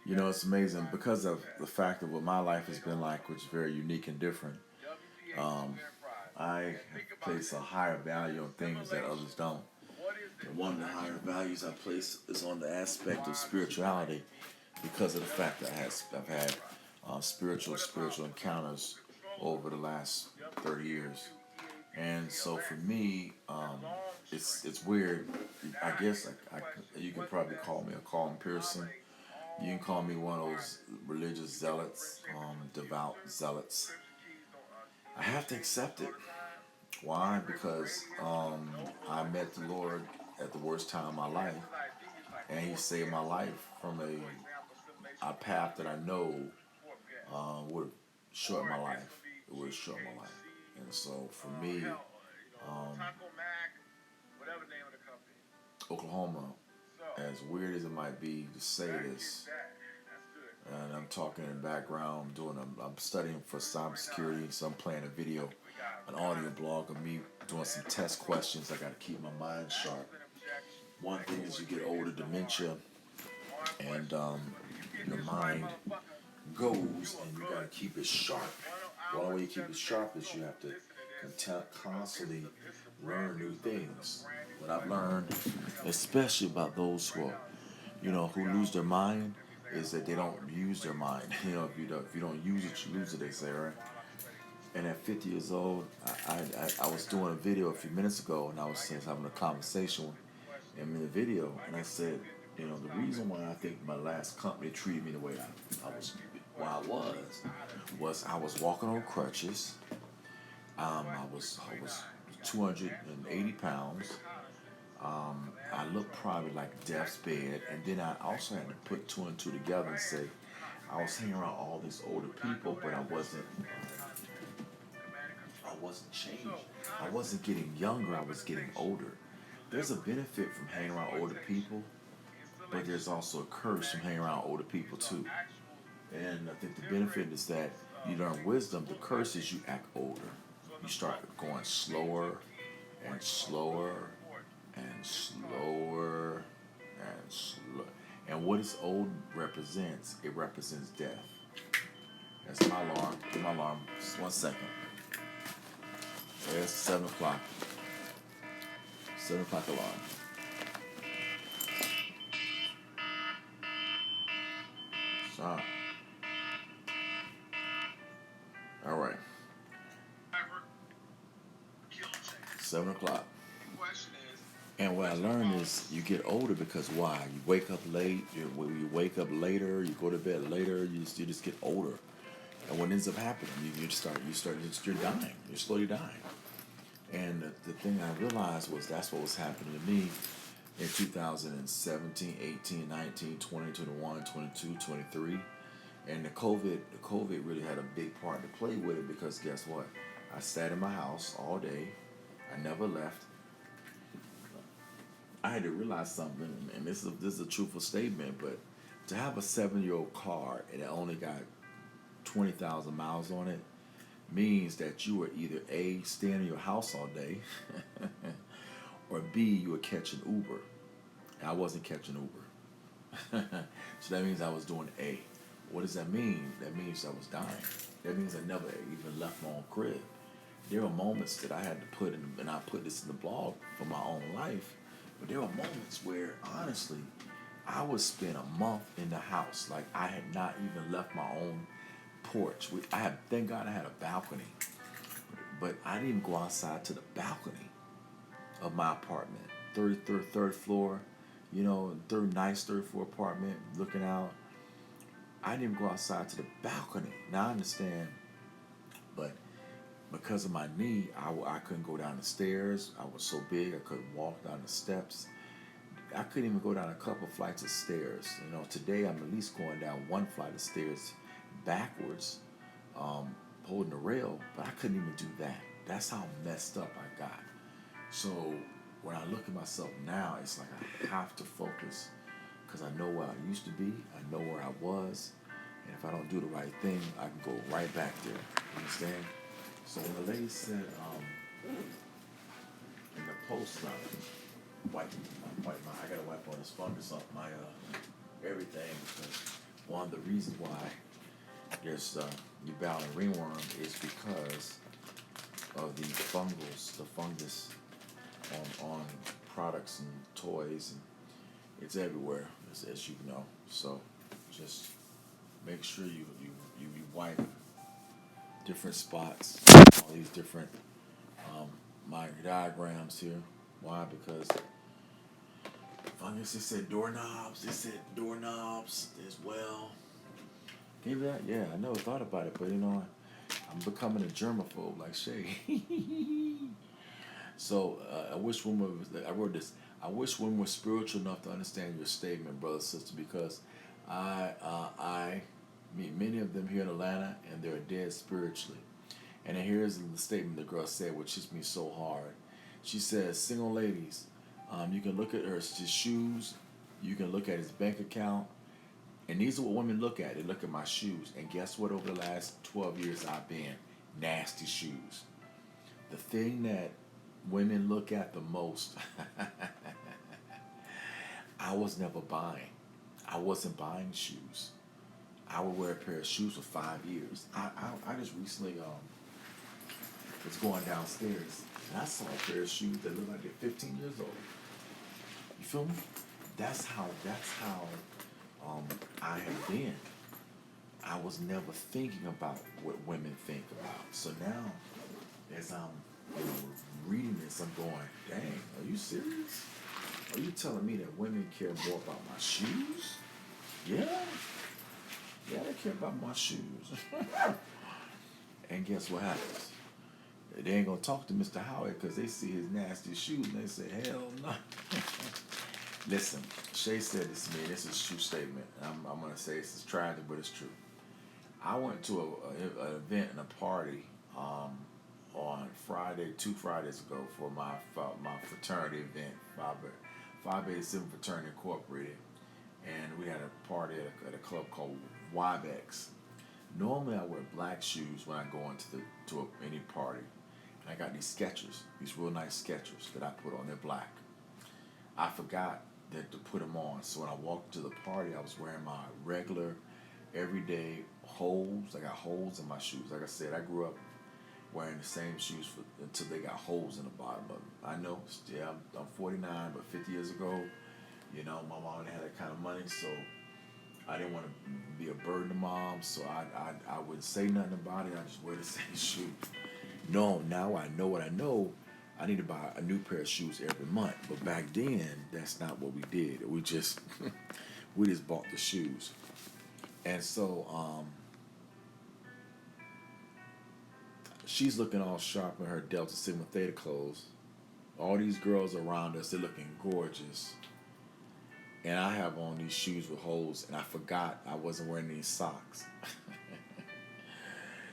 You know, it's amazing because of the fact of what my life has been like, which is very unique and different. Um, I have placed a higher value on things that others don't. And one of the higher values I place is on the aspect of spirituality because of the fact that I've had spiritual encounters over the last 30 years. And so for me, it's weird. I guess you can probably call me a Colin Pearson. You can call me one of those religious zealots, devout zealots. I have to accept it. Why? Because I met the Lord at the worst time of my life, and He saved my life from a path that I know would have shortened my life. It would have shortened my life. And so for me, Oklahoma, as weird as it might be to say this, and I'm talking in the background, I'm studying for cybersecurity, so I'm playing a video, an audio blog of me doing some test questions. I got to keep my mind sharp. One thing is you get older, dementia, and your mind goes, and you got to keep it sharp. Well, the way you keep it sharp is you have to constantly learn new things. What I've learned, especially about those who are, who lose their mind, is that they don't use their mind. If you don't use it, you lose it. They say, right? And at 50 years old, I was doing a video a few minutes ago, and I was having a conversation in the video, and I said, the reason why I think my last company treated me the way I was walking on crutches. I was 280 pounds. I looked probably like death's bed, and then I also had to put two and two together and say I was hanging around all these older people, but I wasn't changing. I wasn't getting younger. I was getting older. There's a benefit from hanging around older people, but there's also a curse from hanging around older people too. And I think the benefit is that you learn wisdom. The curse is you act older. You start going slower and slower and slower and slow. And what is old represents? It represents death. That's my alarm. Get my alarm. Just 1 second. It's 7 o'clock. 7 o'clock alarm. Stop. All right. 7 o'clock. And what I learned is you get older because why? You wake up late. You wake up later. You go to bed later. You just get older. And what ends up happening, you're dying. You're slowly dying. And the thing I realized was that's what was happening to me in 2017, 18, 19, 20, 21, 22, 23. And the COVID really had a big part to play with it because guess what? I sat in my house all day. I never left. I had to realize something, and this is a truthful statement, but to have a 7-year-old car and it only got 20,000 miles on it means that you were either A, staying in your house all day, or B, you were catching Uber. And I wasn't catching Uber. So that means I was doing A. What does that mean? That means I was dying. That means I never even left my own crib. There were moments that I had to put in, and I put this in the blog for my own life, but there were moments where, honestly, I would spend a month in the house. Like I had not even left my own porch. Thank God I had a balcony, but I didn't even go outside to the balcony of my apartment, third floor, third floor apartment, looking out. I didn't even go outside to the balcony. Now I understand, but because of my knee, I couldn't go down the stairs. I was so big I couldn't walk down the steps. I couldn't even go down a couple flights of stairs. Today I'm at least going down one flight of stairs backwards, holding the rail, but I couldn't even do that. That's how messed up I got. So when I look at myself now, it's like I have to focus because I know where I used to be, I know where I was, and if I don't do the right thing, I can go right back there. You understand? So when the lady said in the post, I gotta wipe all this fungus off my everything because one of the reasons why there's you battling ringworm is because of the fungus on products and toys, and it's everywhere, as you know. So just make sure you wipe different spots, all these different my diagrams here. Why? Because fungus. They said doorknobs. They said doorknobs as well. Give that? Yeah, I never thought about it, but I'm becoming a germaphobe like Shay. So I wish women was. I wrote this. I wish women were spiritual enough to understand your statement, brother, sister, because I meet many of them here in Atlanta, and they're dead spiritually. And then here's the statement the girl said, which hits me so hard. She says, "Single ladies, you can look at his shoes, you can look at his bank account, and these are what women look at. They look at my shoes, and guess what? Over the last 12 years, I've been nasty shoes. The thing that women look at the most, I was never buying. I wasn't buying shoes. I would wear a pair of shoes for 5 years. I just recently was going downstairs, and I saw a pair of shoes that looked like they're 15 years old. You feel me? That's how I have been. I was never thinking about what women think about. So now, as I'm reading this, I'm going, dang, are you serious? Are you telling me that women care more about my shoes? Yeah. Yeah, they care about my shoes. And guess what happens? They ain't gonna talk to Mr. Howard because they see his nasty shoes and they say, hell no. Listen, Shay said this to me, and this is a true statement. I'm gonna say this is tragic, but it's true. I went to an event and a party on Friday, 2 Fridays ago, for my fraternity event, Phi Beta Sigma Fraternity Incorporated, and we had a party at a club called Wybex. Normally, I wear black shoes when I go into any party, and I got these Skechers, these real nice Skechers that I put on. They're black. I forgot that to put them on, so when I walked to the party, I was wearing my regular, everyday holes. I got holes in my shoes. Like I said, I grew up wearing the same shoes until they got holes in the bottom of them. I know, yeah, I'm 49, but 50 years ago, my mom didn't have that kind of money, so I didn't want to be a burden to mom, so I wouldn't say nothing about it. I just wear the same shoes. No, now I know what I know. I need to buy a new pair of shoes every month. But back then, that's not what we did. We just we just bought the shoes. And so she's looking all sharp in her Delta Sigma Theta clothes. All these girls around us, they're looking gorgeous. And I have on these shoes with holes, and I forgot I wasn't wearing any socks.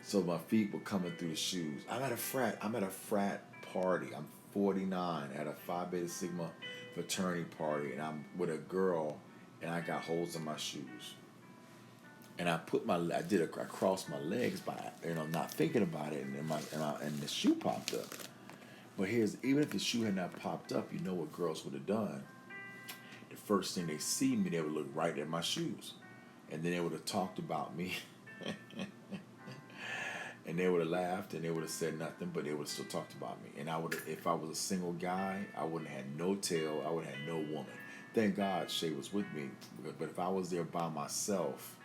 So my feet were coming through the shoes. I'm at a frat party. I'm 49 at a Phi Beta Sigma fraternity party, and I'm with a girl, and I got holes in my shoes. And I crossed my legs by not thinking about it, and the shoe popped up. But even if the shoe had not popped up, you know what girls would have done? The first thing they see me, they would look right at my shoes, and then they would have talked about me. And they would have laughed, and they would have said nothing, but they would have still talked about me. And if I was a single guy, I wouldn't have had no tail. I would have had no woman. Thank God Shay was with me. But if I was there by myself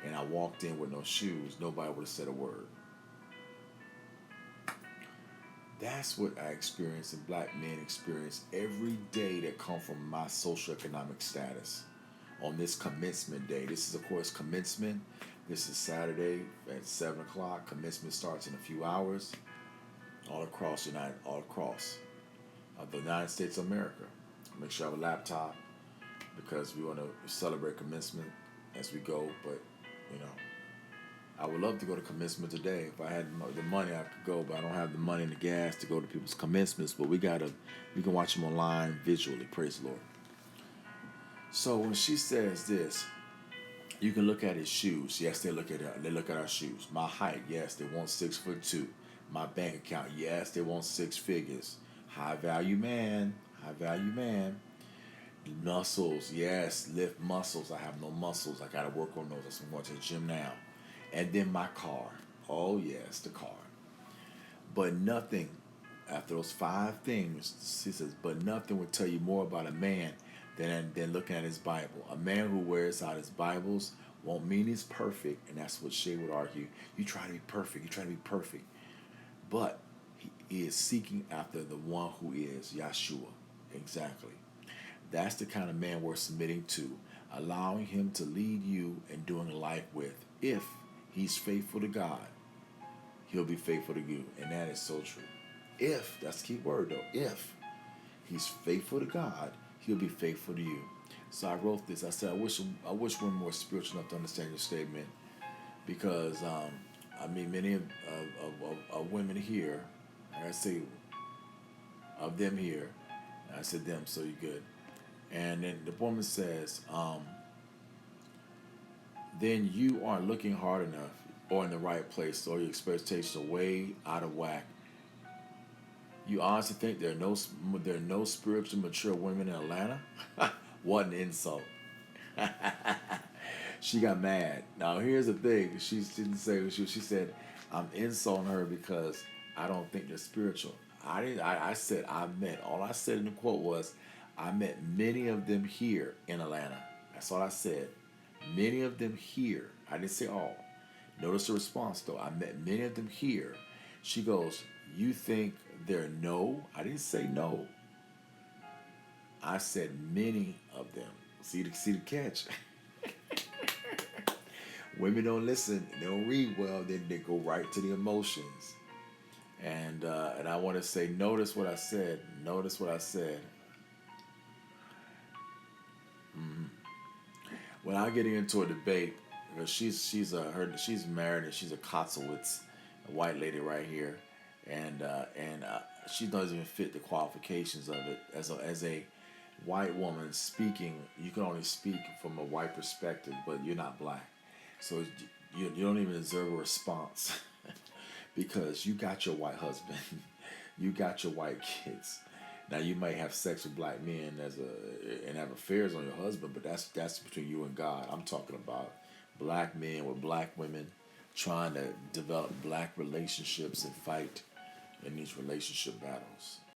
and I walked in with no shoes, nobody would have said a word. That's what I experience and black men experience every day that come from my socioeconomic status. On this commencement day. This is, of course, commencement. This is Saturday at 7 o'clock. Commencement starts in a few hours all across the United States of America. Make sure I have a laptop because we want to celebrate commencement as we go. But, I would love to go to commencement today. If I had the money, I could go, but I don't have the money and the gas to go to people's commencements. But we can watch them online visually. Praise the Lord. So when she says this, you can look at his shoes. Yes, they look at our shoes. My height, yes, they want 6'2". My bank account, yes, they want 6 figures. High value man. Muscles, yes, lift muscles. I have no muscles. I gotta work on those. I'm going to the gym now. And then my car. Oh yes, the car. But nothing, after those five things, she says, but nothing would tell you more about a man than looking at his Bible. A man who wears out his Bibles won't mean he's perfect, and that's what Shay would argue. You try to be perfect, you try to be perfect. But he is seeking after the one who is Yahshua. Exactly. That's the kind of man we're submitting to, allowing him to lead you and doing life with. If he's faithful to God, he'll be faithful to you. And that is so true. If, that's the key word though, if he's faithful to God, he'll be faithful to you. So I wrote this. I said, I wish women were spiritual enough to understand your statement because I mean, many of women here, like I say, of them here, I said them, so you good. And then the woman says, then you aren't looking hard enough or in the right place, or your expectations are way out of whack. You honestly think there are no spiritually mature women in Atlanta? What an insult. She got mad. Now here's the thing. She didn't say she said, I'm insulting her because I don't think they're spiritual. I didn't I said I met all I said in the quote was I met many of them here in Atlanta. That's all I said. Many of them here. I didn't say all. Notice the response though. I met many of them here. She goes, you think they're no? I didn't say no. I said many of them. See the catch. Women don't listen, they don't read well, then they go right to the emotions. And I want to say, notice what I said. Notice what I said. When I get into a debate, because she's married and she's a Kotzowitz, a white lady right here, and she doesn't even fit the qualifications of it as a white woman speaking. You can only speak from a white perspective, but you're not black, so you don't even deserve a response because you got your white husband, you got your white kids. Now you might have sex with black men and have affairs on your husband, but that's between you and God. I'm talking about black men with black women trying to develop black relationships and fight in these relationship battles.